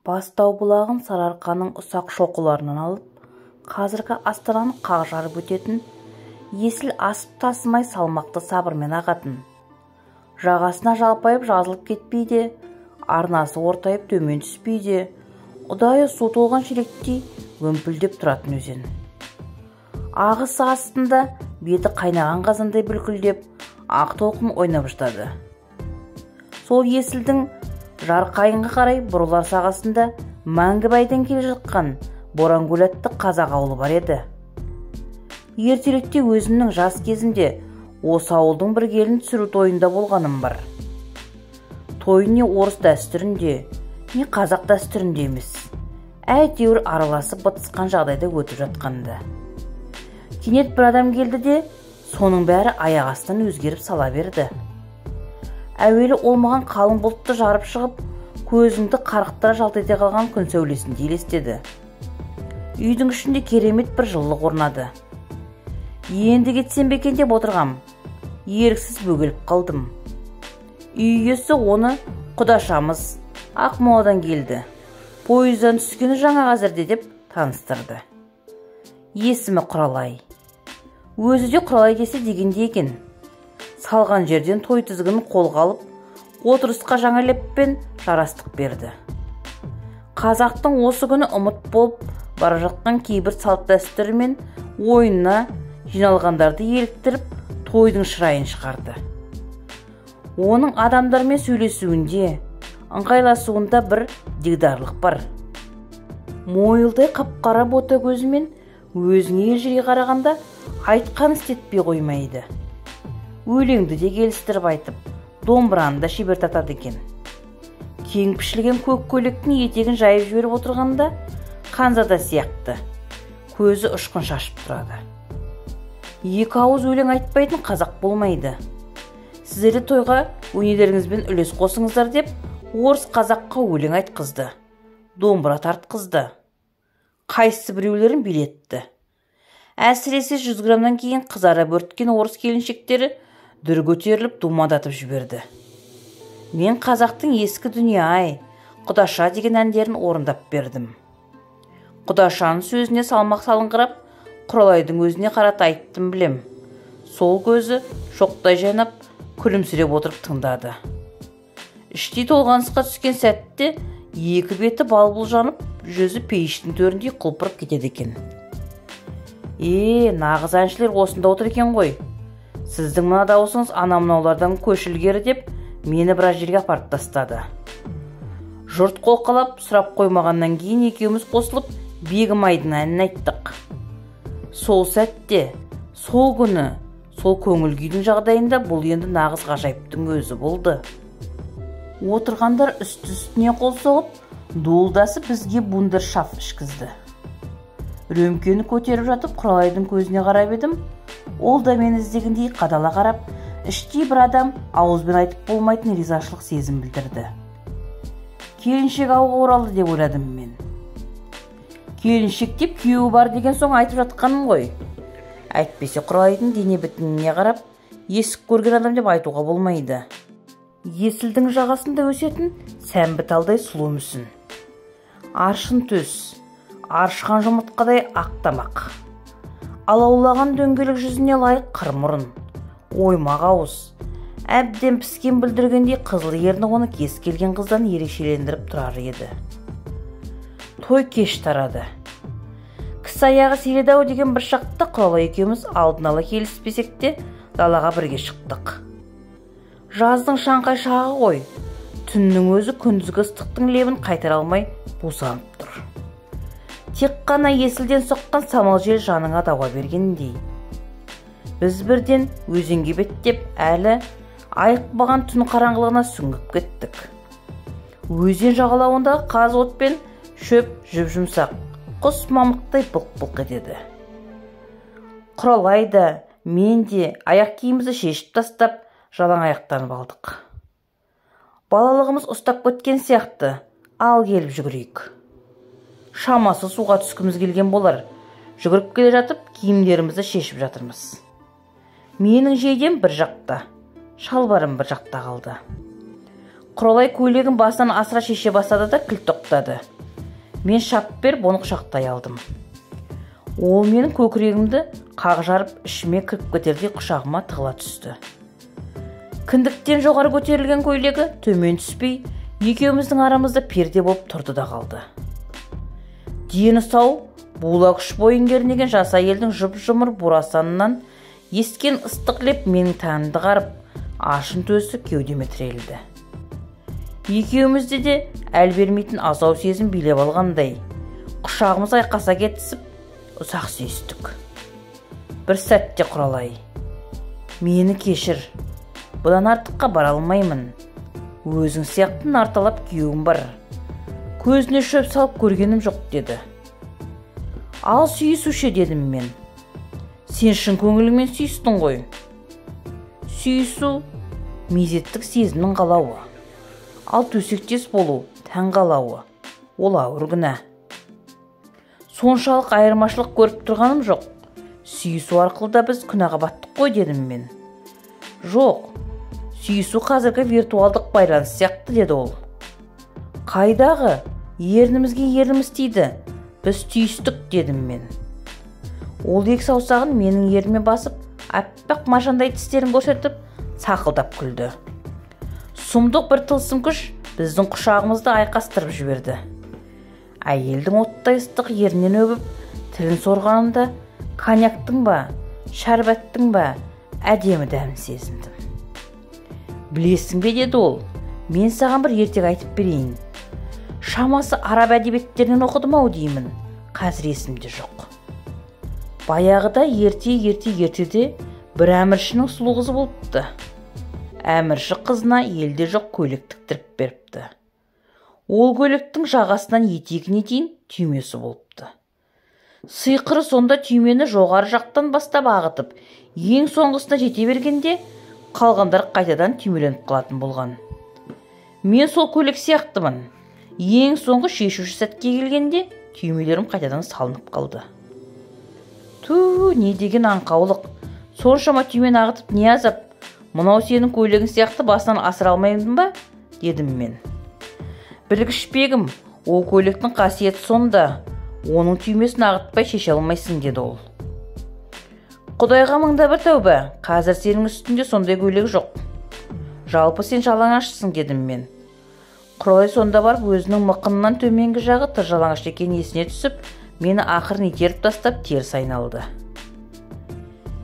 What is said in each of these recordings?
Бастау бұлағын Сарыарқаның ұсақ шоқыларынан алып, қазіргі Астананы қақ жарып өтетін, есіл асып тасымай салмақты сабырмен ағатын. Жағасына жалпайып жазылып кетпейді, арнасы ортайып төмен түспейді, ұдайы су толған шелектей өмпілдеп тұратын өзен. Ағысы астында беті қайнаған қазандай бүлкілдеп, ақ толқын ойнап жатады. Сол есілдің жарқайынға қарай бұрылар сағасында Мәңгібайдан келе жатқан Борангөл атты қазақ ауылы бар еді. Ертеректе өзімнің жас кезімде осы ауылдың бір келін түсіру тойында болғаным бар. Той не орыс дәстүрінде, не қазақ дәстүрінде емес, әйтеуір араласып бытысқан жағдайда өтіп жатқанды. Кенет бір адам келді де, соның бәрі аяқ астынан өзгеріп сала берді. Әуелі ол маған қалың бұлтты жарып шығып, көзіңді қарықтыра жалтайта қалған күн сәулесінде елестеді. Үйдің ішінде керемет бір жылылық орнады. Енді кетсем бе екен деп отырғам, еріксіз бөгеліп қалдым. Үй иесі оны құдашамыз Ақмоладан келді, пойыздан түскені жаңа қазірде деп таныстырды. Есімі Құралай. Өзі де Құралай десе дегенде екен. Салған жерден той тізгінін қолға алып, отырысқа жаңа леппен жарастық берді. Қазақтың осы күні ұмыт болып бара жатқан кейбір салт дәстүрі мен ойынына жиналғандарды еліктіріп, тойдың шырайын шығарды. Оның адамдармен сөйлесуінде, ыңғайласуында бір дегдарлық бар. Мойылдай қап-қара бота көзімен өзіне елжірей қарағанда айтқан істетпей қоймайды. Өлеңді де келістіріп айтып, домбыраны да шебер татады екен. Кең пішілген көк көйлектің етегін жайып жіберіп отырғанда Ханзада сияқты көзі ұшқын шашып тұрады. Екі ауыз өлең айтпайтын қазақ болмайды. Сіздері тойға өнерлеріңізбен үлес қосыңыздар деп, орыс қазаққа өлең айтқызды, домбыра тартқызды. Қайсы біреулерін билетті. Әсіресе 100 грамнан кейін қызара бөрткен орыс келіншектері дүр көтеріліп думадатып жіберді. Мен қазақтың ескі дүние-ай, Құдаша деген әндерін орындап бердім. Құдашаның сөзіне салмақ салыңқырап, Құралайдың өзіне қарата айттым білем. Сол көзі шоқтай жайнап, күлімсіреп отырып тыңдады. Іштей толғанысқа түскен сәтте екі беті балбұл жанып, жүзі пейіштің төріндей құлпырып кетеді екен. Нағыз әншілер осында отыр екен ғой. Сіздің мына дауысыңыз ана-мынаулардан көшілгері деп, мені біраз жерге апарып тастады. Жұрт қолқалап сұрап қоймағаннан кейін екеуміз қосылып Бегімайдың әнін айттық. Сол сәтте, сол күні, сол көңіл күйдің жағдайында бұл енді нағыз ғажайыптың өзі болды. Отырғандар үсті-үстіне қол соғып, дуылдасы бізге бундершафт ішкізді. Рөмкені көтеріп жатып Құралайдың көзіне қарап едім. Ол да мені іздегендей қадала қарап, іштей бір адам ауызбен айтып болмайтын ризашылық сезім білдірді. Келіншек ауылға оралды деп ойладым мен. Келіншек деп күйеуі бар деген соң айтып жатқаным ғой. Әйтпесе Құралайдың дене бітіміне қарап, есік көрген адам деп айтуға болмайды. Есілдің жағасында өсетін сәмбі талдай сұлу мүсін. Аршын төс, аршыған жұмыртқадай ақ тамақ. Алаулаған дөңгелек жүзіне лайық қыр мұрын, оймақ ауыз, әбден піскен бүлдіргендей қызыл ерні оны кез келген қыздан ерекшелендіріп тұрар еді. Той кеш тарады. Кісі аяғы селеді-ау деген бір шақта Құралай екеуміз алдын ала келіспесек те далаға бірге шықтық. Жаздың шаңқай шағы ғой, түннің өзі күндізгі ыстықтың лебін қайтара алмай бусанып тұр. Тек қана есілден соққан самал жел жаныңа дауа бергендей. Біз бірден өзенге беттеп, әлі айықпаған түн қараңғылығына сүңгіп кеттік. Өзен жағалауындағы қаз от пен шөп жүп-жұмсақ, құс мамықтай былқ-былқ етеді. Құралай да, мен де аяқ киімімізді шешіп тастап, жалаң аяқтанып алдық. Балалығымыз ұстап кеткен сияқты, ал келіп жүгірейік. Шамасы суға түскіміз келген болар. Жүгіріп келе жатып, киімдерімізді шешіп жатырмыз. Менің жейдем бір жақта, шалбарым бір жақта қалды. Құралай көйлегін басынан асыра шеше бастады да кілт тоқтады. Мен шап беріп оны құшақтай алдым. Ол менің көкірегімді қақ жарып ішіме кіріп кетердей құшағыма тығыла түсті. Кіндіктен жоғары көтерілген көйлегі төмен түспей, екеуміздің арамызда перде болып тұрды да қалды. Дені сау, була күш бойын кернеген жас әйелдің жұп-жұмыр бурасанынан ескен ыстық леп менің тәнімді қарып, ашын төсі кеудеме тірелді. Екеумізде де әл бермейтін азау сезім билеп алғандай, құшағымыз айқаса кетісіп, ұзақ сүйістік. Бір сәтте Құралай, мені кешір, бұдан артыққа бара алмаймын. Өзің сияқты нарталап күйеуім бар. Көзіне шөп салып көргенім жоқ, деді. Ал сүйісуші, дедім мен. Сен шын көңіліңмен сүйістің ғой. Сүйісу мезеттік сезімнің қалауы. Ал төсектес болу тән қалауы. Ол ауыр күнә. Соншалық айырмашылық көріп тұрғаным жоқ. Сүйісу арқылы да біз күнәға баттық қой, дедім мен. Жоқ, сүйісу қазіргі виртуалдық байланыс сияқты, деді ол. Қайдағы? Ернімізге ерніміз тиді. Біз түйістік, дедім мен. Ол екі саусағын менің ерніме басып, аппақ машандай тістерін көрсетіп, сақылдап күлді. Сұмдық бір тылсым күш біздің құшағымызды айқастырып жіберді. Әйелдің оттай ыстық ернінен өбіп, тілін сорғанында коньяктың ба, шәрбәттің ба әдемі дәмін сезіндім. Білесің бе, деді ол, мен саған бір ертек айтып берейін. Шамасы араб әдебиеттерінен оқыдым-ау деймін, қазір есімде жоқ. Баяғыда ертеде бір әміршінің сұлу қызы болыпты. Әмірші қызына елде жоқ көйлек тіктіріп беріпті. Ол көйлектің жағасынан етегіне дейін түймесі болыпты. Сиқыры сонда түймені жоғары жақтан бастап ағытып, ең соңғысына жете бергенде, қалғандар қайтадан түймеленіп қалатын болған. Мен сол көйлек сияқтымын. Ең соңғы шешуші сәтке келгенде, түймелерім қайтадан салынып қалды. Не деген аңқаулық. Соншама түймен ағытып не азап? Мынау сенің көйлегің сияқты басынан асыра алмаймын ба? Дедім мен. Білгішпегім, ол көйлектің қасиеті сонда. Оның түймесін ағытпай шеше алмайсың, деді ол. Құдайға мыңда бір тәубә, қазір сенің үстінде сондай көйлек жоқ. Жалпы сен жалаңашсың, дедім мен. Құралай сонда барып өзінің мықынынан төменгі жағы тыржалаңаш екенін есіне түсіп, мені ақырын итеріп тастап теріс айналды.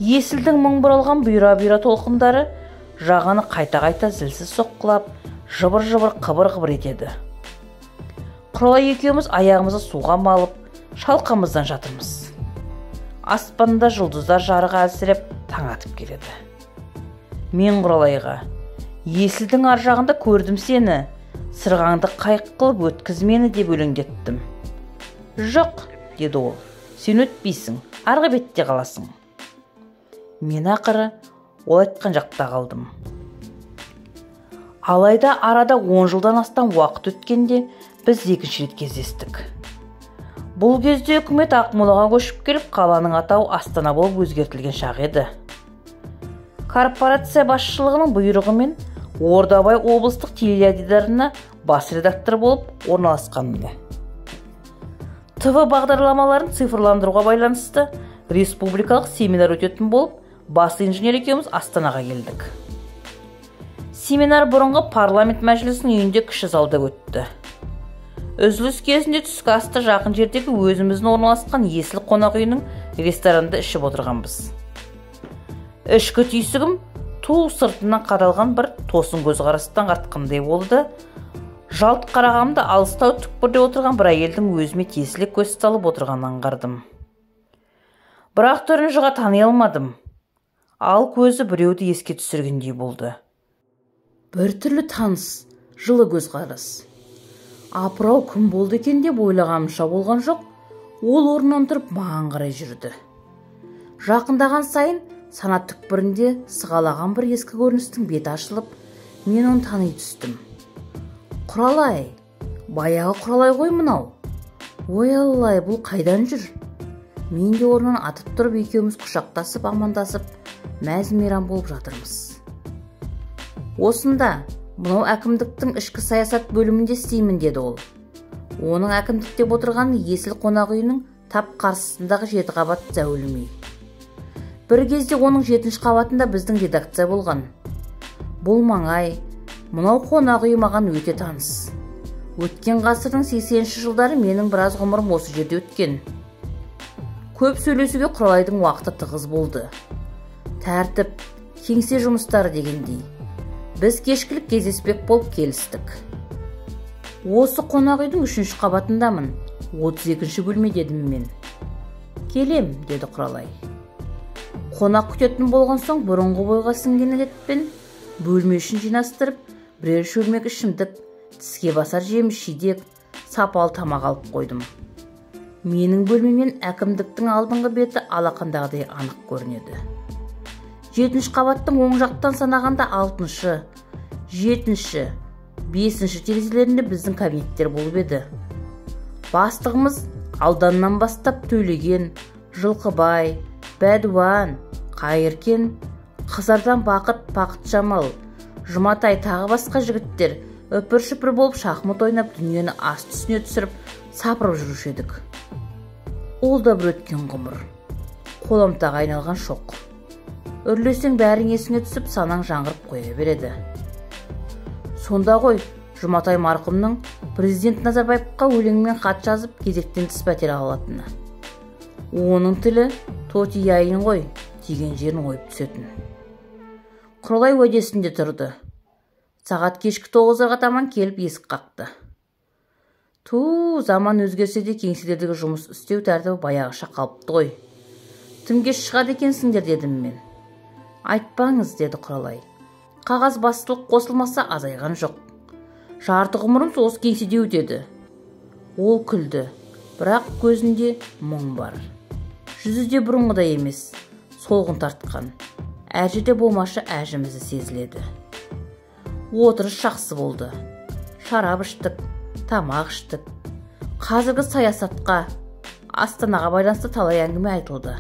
Есілдің мың бұралған бұйра-бұйра толқындары жағаны қайта-қайта зілсіз соққылап, жыбыр-жыбыр қыбыр-қыбыр етеді. Құралай екеуміз аяғымызды суға малып, шалқамыздан жатырмыз. Аспанда жұлдыздар жарығы әлсіреп таң атып келеді. Мен Құралайға, есілдің ар жағында көрдім сені, сырғаңды қайық қылып өткіз мені, деп өлеңдеттім. Жоқ, деді ол, сен өтпейсің, арғы бетте қаласың. Мен ақыры ол айтқан жақта қалдым. Алайда арада 10 жылдан астам уақыт өткенде біз екінші рет кездестік. Бұл кезде үкімет Ақмолаға көшіп келіп, қаланың атауы Астана болып өзгертілген шақ еді. Корпорация басшылығының бұйрығымен Ордабай облыстық теледидарына бас редактор болып орналасқанымды. ТВ бағдарламаларын цифрландыруға байланысты республикалық семинар өтетін болып, бас инженер екеуміз Астанаға келдік. Семинар бұрынғы парламент мәжілісінің үйінде кіші залда өтті. Үзіліс кезінде түскі асты жақын жердегі өзіміздің орналасқан Есіл қонақ үйінің ресторанында ішіп отырғанбыз. Ішкі түйсігім ту сыртынан қадалған бір тосын көзқарастан қартқандай болды. Жалт қарағамда алыстау түкпірде отырған бір әйелдің өзіме тесіле көз салып отырғанын аңғардым. Бірақ түрін жыға тани алмадым. Ал көзі біреуді еске түсіргендей болды. Бір түрлі таныс, жылы көзқарас. Апырау кім болды екен деп ойлағанымша болған жоқ. Ол орнынан тұрып маған қарай жүрді. Жақындаған сайын сана түкпірінде сығалаған бір ескі көріністің беті ашылып, мен оны тани түстім. Құралай, баяғы Құралай ғой мынау. Ой Аллай, бұл қайдан жүр? Мен де орнынан атып тұрып, екеуміз құшақтасып, амандасып, мәз-мейрам болып жатырмыз. Осында, Мынау әкімдіктің ішкі саясат бөлімінде істеймін, деді ол. Оның әкімдіктеп отырған Есіл қонақ үйінің тап қарсысындағы 7 қабат зәулім үй. Бір кезде оның 7-ші қабатында біздің редакция болған. Бұл маңай, мынау қонақ үй маған өте таныс. Өткен ғасырдың 80-ші жылдары менің біраз ғұмырым осы жерде өткен. Көп сөйлесуге Құралайдың уақыты тығыз болды. Тәртіп, кеңсе жұмыстары дегендей. Біз кешкілік кездеспек болып келістік. Осы қонақ үйдің 3-ші қабатындамын, 32-ші бөлме, дедім мен. Келем, деді Құралай. Қонақ күтетін болған соң бұрынғы бойға сіңген әдетпен бөлме үшін жинастырып, бірер шөлмек ішімдік, тіске басар жеміс жидек, сапалы тамақ алып қойдым. Менің бөлмемен әкімдіктің алдыңғы беті алақандағыдай анық көрінеді. 7-ші қабаттың оң жақтан санағанда 6-шы, 7-ші, 5-ші терезелерінде біздің кабинеттер болып еді. Бастығымыз Алданнан бастап Төлеген, Жылқыбай, Бәдуан, Қайыркен, Қызардан Бақыт Жамал, Жұматай тағы басқа жігіттер үпір-шүпір болып шахмат ойнап дүниені аст үстіне түсіріп сапырып жүруші едік. Ол да бір өткен ғұмыр. Қоламтаға айналған шоқ. Үрлесең бәрің есіңе түсіп, санаң жаңғырып қоя береді. Сонда ғой, Жұматай марқұмның президент Назарбаевқа өлеңмен хат жазып, кезектен тыс пәтер алатыны. Оның тілі тотияйын ғой, деген жерін ойып түсетін. Құралай уәдесінде тұрды. Сағат кешкі 9-ға таман келіп есік қақты. Заман өзгерсе де кеңселердегі жұмыс істеу тәртібі баяғыша қалыпты ғой. Түнге шығады екенсіңдер, дедім мен. Айтпаңыз, деді Құралай. Қағаз бастылық қосылмаса азайған жоқ. Жарты ғұмырым осы кеңседе өтеді. Ол күлді, бірақ көзінде мұң бар. Жүзі де бұрынғыдай емес, солғын тартқан. Әр жерде болмашы әжімізі сезіледі. Отырыс жақсы болды. Шарап іштік, тамақ іштік. Қазіргі саясатқа, Астанаға байланысты талай әңгіме айтылды.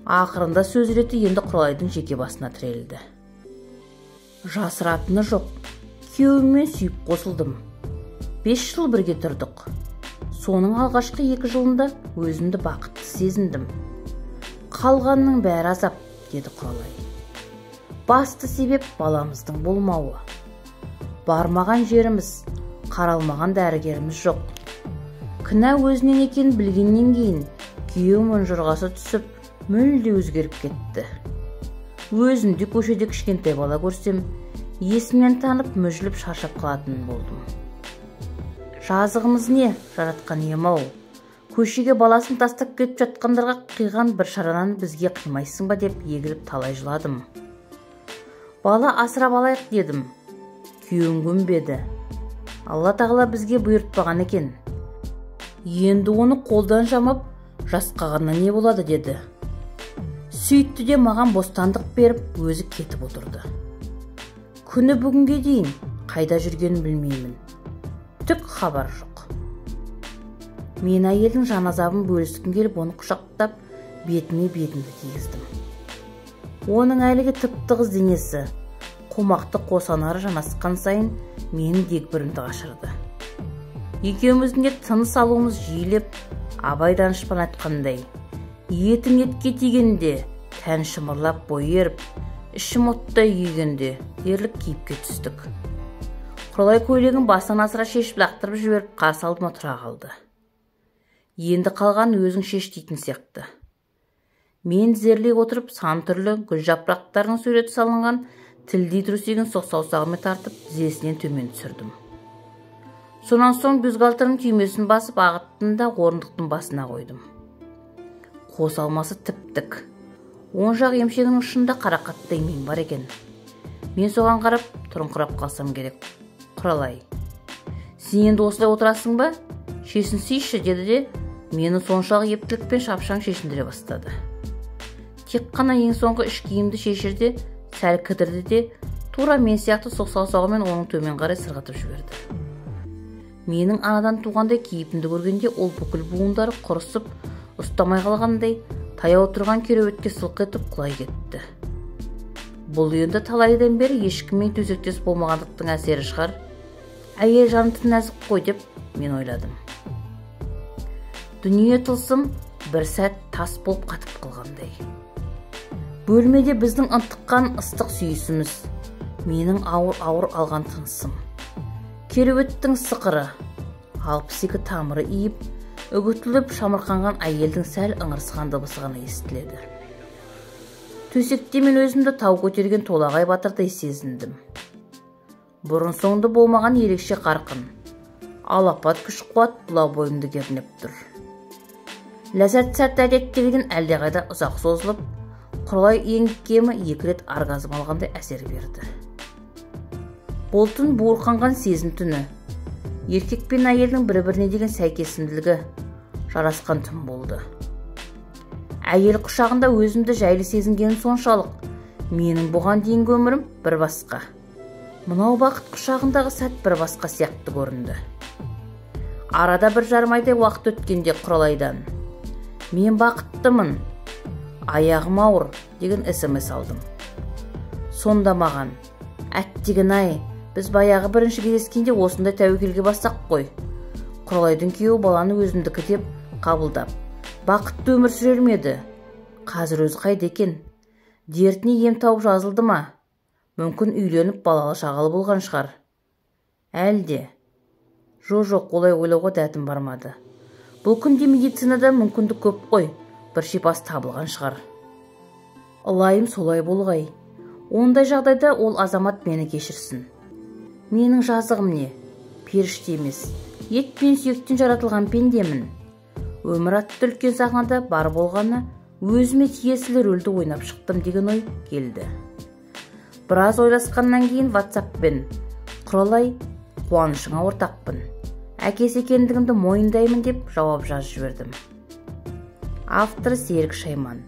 Ақырында сөз реті енді Құралайдың жеке басына тірелді. Жасыратыны жоқ, күйеуіммен сүйіп қосылдым. 5 жыл бірге тұрдық. Соның алғашқы 2 жылында өзімді бақытты сезіндім. Қалғанның бәрі азап, деді Құралай. Басты себеп баламыздың болмауы. Бармаған жеріміз, қаралмаған дәрігеріміз жоқ. Кінә өзінен екенін білгеннен кейін күйеуім ұнжырғасы түсіп, мүлде өзгеріп кетті. Өзімде көшеде кішкентай бала көрсем, есімнен танып мүжіліп шаршап қалатын болдым. Жазығымыз не, жаратқан ием-ау. Көшеге баласын тастап кетіп жатқандарға қиған бір шаранан бізге қимайсың ба деп егіліп талай жыладым. Бала асырап алайық дедім. Күйеуім көнбеді. Алла тағала бізге бұйыртпаған екен. Енді оны қолдан жамап, жасқағаннан не болады, деді. Сөйтті де маған бостандық беріп, өзі кетіп отырды. Күні бүгінге дейін қайда жүргенін білмеймін. Түк хабар жоқ. Мен әйелдің жан азабын бөліскім келіп, оны құшақтап, бетімді тигіздім. Оның әлігі тып-тығыз денесі, қомақты қосанары жанасқан сайын менің дегбірімді қашырды. Екеуміздің де тыныс алуымыз жиілеп, Абай данышпан айтқандай, етің етке тигенде, тән шымырлап бой еріп, ішім оттай күйгенде дерлік кейіпке түстік. Құралай көйлегін басынан асыра шешіп лақтырып жіберіп, қарсы алдыма тұра қалды. Енді қалған өзің шеш дейтін сияқты. Мен зерлей отырып, сан түрлі гүл жапырақтарының суреті салынған тілдей трусигін соқ-саусағымен тартып, тізесінен төмен түсірдім. Сонан соң бюстгальтердің түймесін басып, ағыттың да орындықтың басына қойдым. Қос алмасы тіп-тік. Оң жақ емшегінің ұшында қарақаттай мен бар екен. Мен соған қарап, тұрыңқырап қалсам керек. Құралай, сен енді осылай отырасың ба? Шешінсейші, деді де, мені соншалық ептілікпен шапшаң шешіндіре бастады. Тек қана ең соңғы іш киімді шешірде, сәл кідірді де, тура мен сияқты соқ-саусағымен оның төмен қарай сырғатып жіберді. Менің анадан туғандай кейіпімді көргенде ол бүкіл буындары құрысып, ұстамай қалғандай, таяу тұрған кереуетке сылқ етіп құлай кетті. Бұл енді талайдан бері ешкіммен төсектес болмағандықтың әсері шығар. Әйел жаны тым нәзік қой деп мен ойладым. Дүние тылсым бір сәт тас болып қатып қалғандай. Бөлмеде біздің ынтыққан ыстық сүйісіміз, менің ауыр алған тынысым. Кереуеттің сықыры, 62 тамыры иіп, үгітіліп шамырқанған әйелдің сәл ыңырсыған дыбысы ғана естіледі. Төсекте мен өзімді тау көтерген толағай батырдай сезіндім. Бұрын соңды болмаған ерекше қарқын, алапат күш қуат бұла бойымды кернеп тұр. Ләззат сәтті әдеттегіден әлдеқайда ұзақ созылып, құралай кемі 2 рет оргазм алғандай әсер берді. Бұл түн буырқанған сезім түні, еркек пен әйелдің бір-біріне деген сәйкесімділігі жарасқан түн болды. Әйел құшағында өзімді жайлы сезінгенім соншалық, менің бұған дейінгі өмірім бір басқа. Мынау бақыт құшағындағы сәт бір басқа сияқты көрінді. Арада 1,5 айдай уақыт өткенде Құралайдан "Мен бақыттымын, аяғым ауыр" деген SMS алдым. Сонда маған: "Әттеген-ай, біз баяғы бірінші кездескенде осындай тәуекелге бассақ қой. Құралайдың күйеуі баланы өзімдікі деп қабылдап, бақытты өмір сүрер ме еді? Қазір өзі қайда екен? Дертіне ем тауып жазылды ма? Мүмкін үйленіп балалы шағалы болған шығар. Әлде?" Жоқ, олай ойлауға дәтім бармады. Бұл күнде медицинада мүмкіндік көп қой, бір шипасы табылған шығар. Ылайым солай болғай. Ондай жағдайда ол азамат мені кешірсін. Менің жазығым не? Періште емес, ет пен сүйектен жаратылған пендемін. Өмір атты үлкен сахнада бар болғаны өзіме тиесілі рөлді ойнап шықтым деген ой келді. Біраз ойласқаннан кейін WhatsApp-пен: "Құралай, қуанышыңа ортақпын. Әкесі екендігімді мойындаймын" деп жауап жазып жібердім. Авторы Серік Шайман.